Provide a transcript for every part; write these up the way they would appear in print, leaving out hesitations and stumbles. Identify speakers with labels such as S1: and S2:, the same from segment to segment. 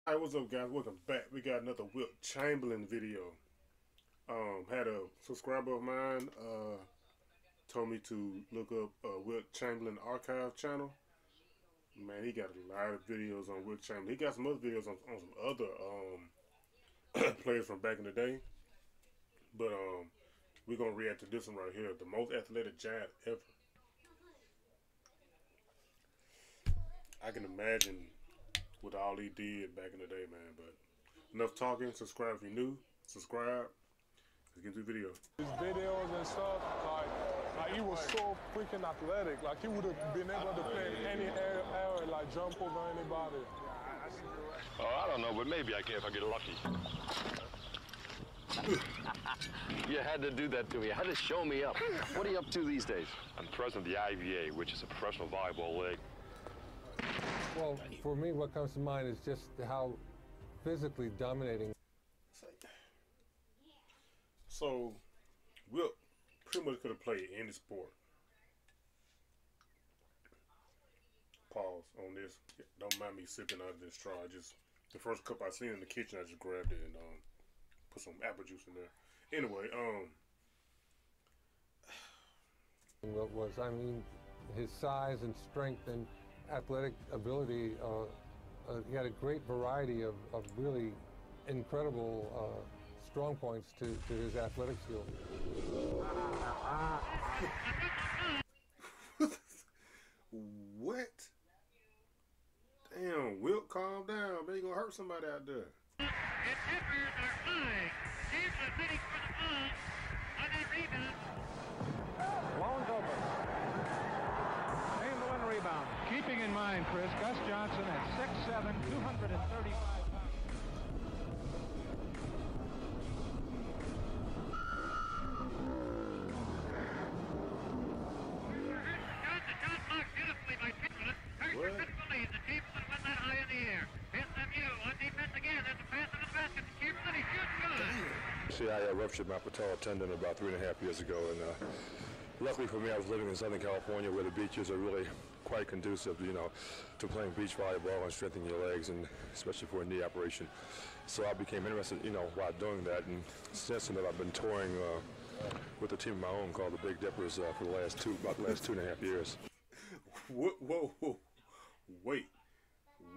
S1: Hey, what's up, guys? Welcome back. We got another Wilt Chamberlain video. Had a subscriber of mine told me to look up Wilt Chamberlain archive channel. Man, he got a lot of videos on Wilt Chamberlain. He got some other videos on some other players from back in the day. But we're gonna react to this one right here. The most athletic giant ever. I can imagine what all he did back in the day, man. But enough talking. Subscribe if you're new. Subscribe. Let's get into the video.
S2: His videos and stuff, like he was so freaking athletic. Like he would have been able to play in any area, like jump over anybody.
S3: Oh, I don't know, but maybe I can if I get lucky. You had to do that to me. You had to show me up. What are you up to these days? I'm president of the IVA, which is a professional volleyball league.
S4: Well, for me, what comes to mind is just how physically dominating.
S1: So, Wilt pretty much could have played any sport. Pause on this. Don't mind me sipping out of this straw. Just the first cup I seen in the kitchen, I just grabbed it and put some apple juice in there. Anyway,
S4: What was, I mean, his size and strength and athletic ability, he had a great variety of really incredible strong points to his athletic skill.
S1: What? Damn, Wilt, calm down. Man, you gonna hurt somebody out there.
S5: Attackers are flying. Here's the finish for the ball. On that rebound.
S6: Lone's open. Chamberlain rebound. Keeping in mind, Chris, Gus Johnson at 6'7", 235 pounds.
S3: See, I ruptured my patellar tendon about 3.5 years ago, and luckily for me, I was living in Southern California where the beaches are really quite conducive, to playing beach volleyball and strengthening your legs, and especially for a knee operation. So I became interested, while doing that, and since then I've been touring with a team of my own called the Big Dippers for the last 2.5 years.
S1: Whoa, wait,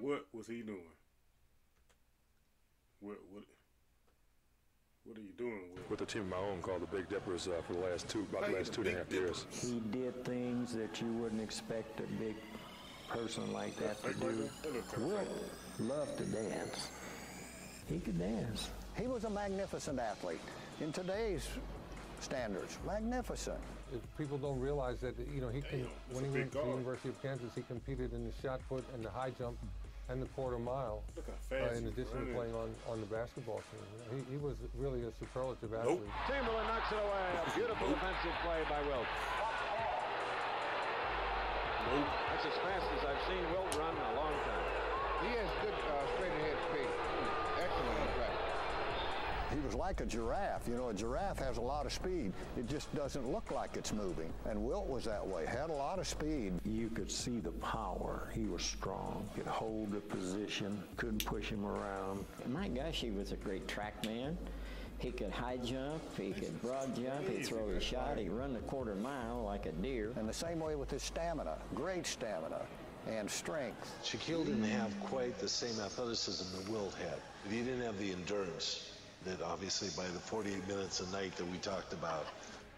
S1: what was he doing? What are you doing
S3: with a team of my own called the Big Dippers for the last 2.5 years?
S7: He did things that you wouldn't expect a big person like that to do. Wilt loved to dance. He could dance.
S8: He was a magnificent athlete. In today's standards, magnificent.
S4: People don't realize that, he can, when he went to the University of Kansas, he competed in the shot put and the high jump and the quarter mile, in addition to playing on the basketball team. He was really a superlative athlete.
S6: Chamberlain knocks it away. A beautiful defensive play by Wilt. That's as fast as I've seen Wilt run in a long time.
S9: He has good straight ahead speed. Excellent, in fact.
S8: He was like a giraffe. A giraffe has a lot of speed. It just doesn't look like it's moving. And Wilt was that way, had a lot of speed.
S7: You could see the power. He was strong, could hold the position, couldn't push him around.
S10: My gosh, he was a great track man. He could high jump, he could broad jump, he'd throw his shot, he'd run the quarter mile like a deer.
S8: And the same way with his stamina, great stamina and strength.
S11: Shaquille didn't have quite the same athleticism that Wilt had. He didn't have the endurance that obviously by the 48 minutes a night that we talked about.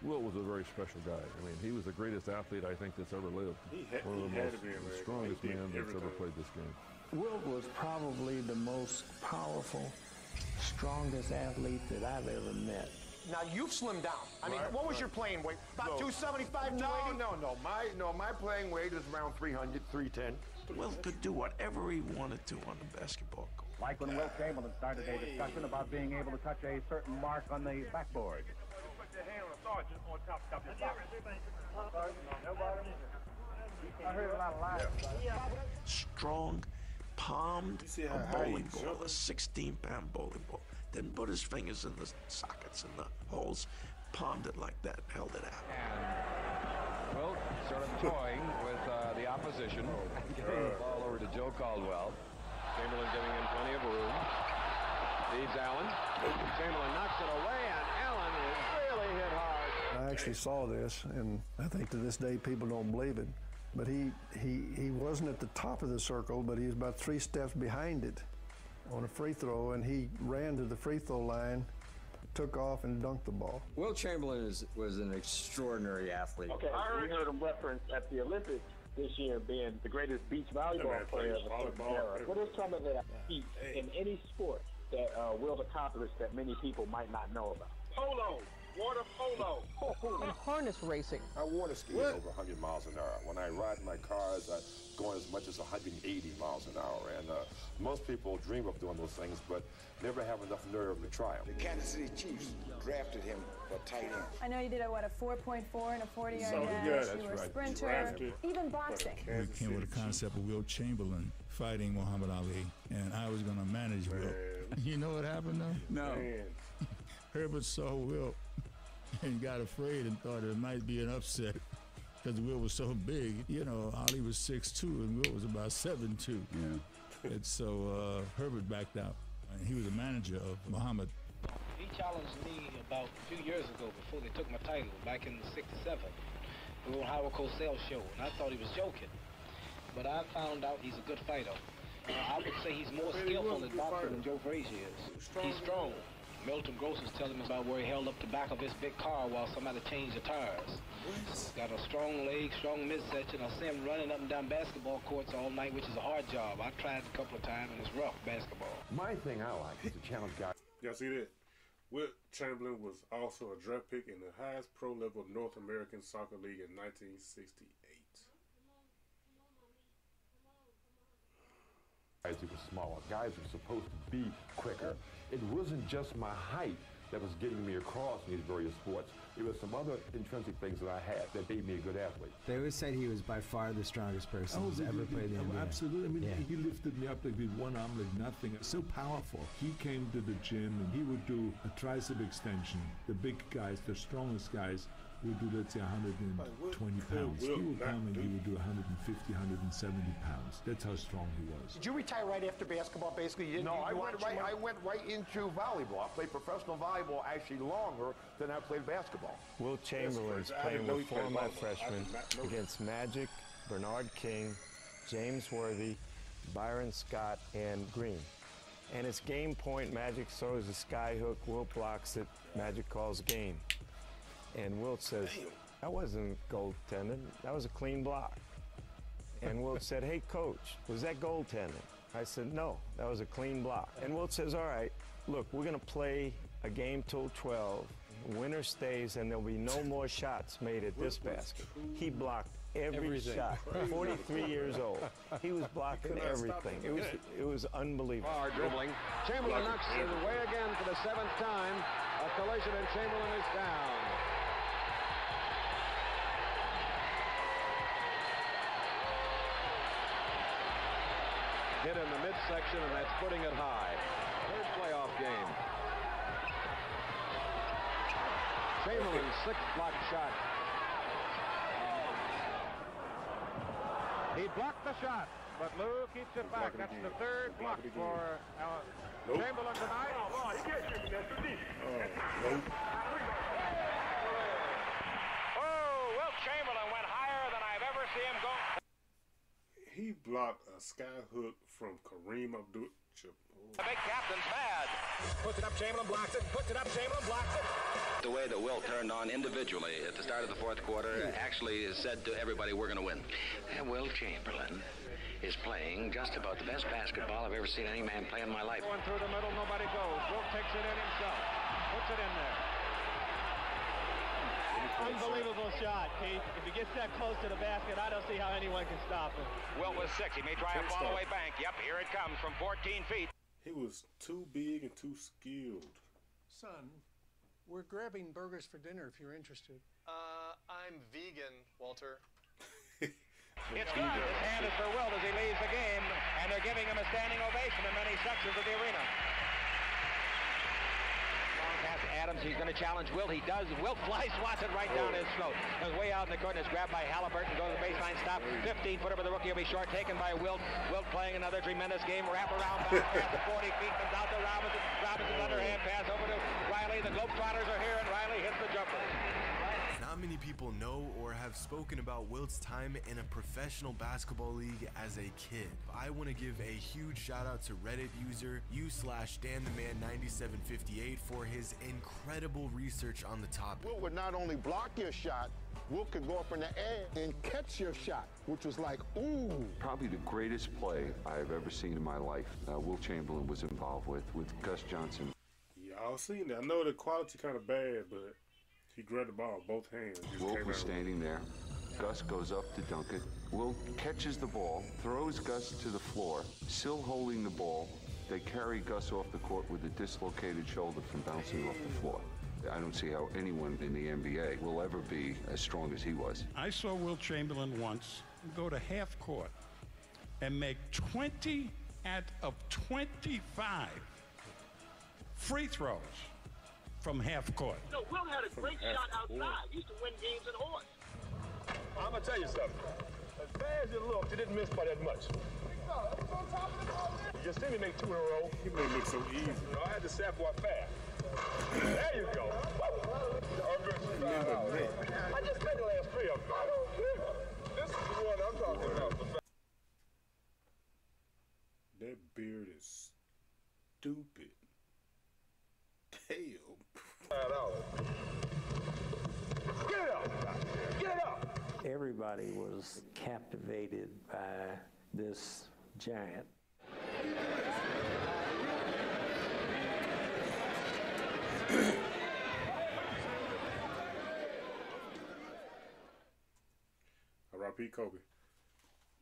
S12: Wilt was a very special guy. I mean, he was the greatest athlete I think that's ever lived. One of the strongest man that's ever played this game.
S7: Wilt was probably the most powerful, strongest athlete that I've ever met.
S13: Now you've slimmed down. I mean, what was your playing weight? About 275, 280?
S9: No. My playing weight is around 300, 310.
S14: Wilt could do whatever he wanted to on the basketball court.
S15: Like when Wilt Chamberlain started a discussion about being able to touch a certain mark on the backboard.
S6: Put your hand on the sergeant on top of your box.
S15: I heard a lot of lies.
S14: Strong, palmed a bowling ball, a 16-pound bowling ball. Didn't put his fingers in the sockets and the holes, palmed it like that, held it out.
S16: And Wilt sort of toying with the opposition, getting the ball over to Joe Caldwell. Chamberlain giving him plenty of room. He's Allen. Chamberlain knocks it away, and Allen is really hit hard.
S17: I actually saw this, and I think to this day people don't believe it. But he wasn't at the top of the circle, but he was about 3 steps behind it on a free throw, and he ran to the free throw line, took off, and dunked the ball.
S18: Wilt Chamberlain was an extraordinary athlete.
S19: Okay, we heard him referenced at the Olympics this year being the greatest beach volleyball player of the era. What is some of the feats in any sport that Wilt accomplished that many people might not know about?
S13: Polo. Water polo.
S20: And harness racing.
S21: I water ski over 100 miles an hour. When I ride my cars, I go as much as 180 miles an hour. And most people dream of doing those things, but never have enough nerve to try them.
S9: The Kansas City Chiefs drafted him for tight end.
S20: I know you did a 4.4 and a 40-yard
S1: So,
S20: dash.
S1: yeah,
S20: You were a
S1: right.
S20: sprinter,
S1: Drafted
S20: even boxing.
S22: We came with the concept of Wilt Chamberlain fighting Muhammad Ali, and I was going to manage Wilt. You know what happened though? No. Herbert saw Wilt and got afraid and thought it might be an upset because Wilt was so big. You know, Ali was 6'2", and Wilt was about 7'2". Yeah. And so Herbert backed out. And he was a manager of Muhammad.
S23: He challenged me about a few years ago before they took my title, back in '67. We were on Howard Cosell's show, and I thought he was joking. But I found out he's a good fighter. I would say he's more skillful in boxing than Joe Frazier is. He's strong. Milton Gross was telling me about where he held up the back of his big car while somebody changed the tires. He's got a strong leg, strong midsection. I see him running up and down basketball courts all night, which is a hard job. I tried a couple of times, and it's rough basketball.
S21: My thing I like is to challenge guys.
S1: Y'all see that? Wilt Chamberlain was also a draft pick in the highest pro-level North American Soccer League in 1968.
S21: Guys who were smaller, guys who were supposed to be quicker. It wasn't just my height that was getting me across in these various sports. It was some other intrinsic things that I had that made me a good athlete.
S24: They always said he was by far the strongest person who's ever played the NBA.
S12: Absolutely. I mean, he lifted me up like with one arm like nothing. So powerful. He came to the gym and he would do a tricep extension. The big guys, the strongest guys, would do, let's say, 120 pounds. He would come and he would do 150, 170 pounds. That's how strong he was.
S13: Did you retire right after basketball, basically? You didn't,
S9: No, I went right into volleyball. I played professional volleyball actually longer than I played basketball.
S25: Wilt Chamberlain's playing with 4 of my freshmen against Magic, Bernard King, James Worthy, Byron Scott, and Green. And it's game point. Magic throws a sky hook. Wilt blocks it. Magic calls game. And Wilt says, that wasn't goaltending. That was a clean block. And Wilt said, hey, coach, was that goaltending? I said, no, that was a clean block. And Wilt says, all right, look, we're going to play a game till 12. Winner stays, and there'll be no more shots made at this basket. He blocked every shot. 43 years old. He was blocking everything. It was unbelievable.
S16: Far dribbling. Chamberlain knocks it away again for the 7th time. A collision, and Chamberlain is down. Hit in the midsection, and that's putting it high. 3rd playoff game. Chamberlain's 6th block shot.
S6: He blocked the shot, but Lou keeps it back. That's the 3rd block for Chamberlain tonight.
S13: Oh, Wilt Chamberlain went higher than I've ever seen him go.
S1: He blocked a sky hook from Kareem Abdul-Jabbar.
S13: The big captain's mad. Puts it up, Chamberlain blocks it. Puts it up, Chamberlain blocks it.
S26: The way that Wilt turned on individually at the start of the 4th quarter actually said to everybody, we're going to win. And Wilt Chamberlain is playing just about the best basketball I've ever seen any man play in my life.
S6: Going through the middle, nobody goes. Wilt takes it in himself. Puts it in there.
S27: Unbelievable shot, Keith. If he gets that close to the basket, I don't see how anyone can stop him.
S13: Wilt was 6. He may try a fall-away bank. Yep, here it comes from 14 feet.
S1: He was too big and too skilled.
S28: Son, we're grabbing burgers for dinner if you're interested.
S29: I'm vegan, Walter.
S13: It's good. His hand is for Wilt as he leaves the game, and they're giving him a standing ovation in many sections of the arena. Long pass to
S16: Adams. He's going to challenge Wilt. He does. Wilt fly swats it right down his throat. Goes way out in the corner. It's grabbed by Halliburton. Goes to the baseline stop. 15-footer for the rookie will be short. Taken by Wilt. Wilt playing another tremendous game. Wrap around back pass to 40 feet. Comes out to Robinson. Robinson's underhand pass over to Riley. The Globetrotters are here, and Riley hits the jumper.
S2: Not many people know or have spoken about Wilt's time in a professional basketball league as a kid. I want to give a huge shout out to Reddit user u/DanTheMan9758 for his incredible research on the topic.
S3: Wilt would not only block your shot, Wilt could go up in the air and catch your shot, which was like, ooh.
S4: Probably the greatest play I've ever seen in my life. Wilt Chamberlain was involved with Gus Johnson.
S1: Y'all seen that. I know the quality kind of bad, but he grabbed the ball with both hands.
S4: Wilt was standing there. Gus goes up to dunk it. Wilt catches the ball, throws Gus to the floor, still holding the ball. They carry Gus off the court with a dislocated shoulder from bouncing off the floor. I don't see how anyone in the NBA will ever be as strong as he was.
S5: I saw Wilt Chamberlain once go to half court and make 20 out of 25 free throws from half court.
S7: No, Wilt had a great shot outside. He used to win games in horse.
S21: I'm going to tell you something. As bad as it looked, it didn't miss by that much. You just see me make 2 in a row.
S1: He made it look so easy.
S21: I had to sap what fast. There you go. I just said the last 3 of them. This is the one I'm talking about.
S1: That beard is stupid. Damn.
S21: Get it up! Get it up!
S8: Everybody was captivated by this giant.
S1: R.I.P. Kobe.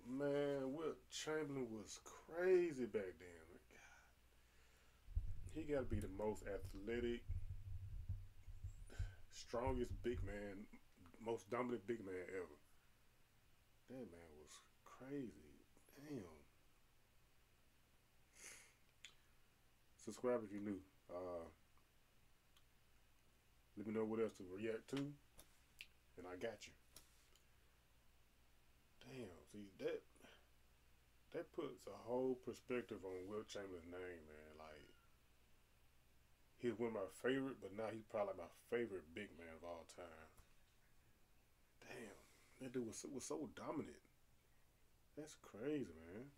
S1: Man, Wilt Chamberlain was crazy back then. God. He got to be the most athletic, strongest big man, most dominant big man ever. That man was crazy. Damn. Subscribe if you're new. Let me know what else to react to, and I got you. Damn, see that puts a whole perspective on Wilt Chamberlain's name, man. Like, he's one of my favorite, but now he's probably my favorite big man of all time. Damn, that dude was so dominant. That's crazy, man.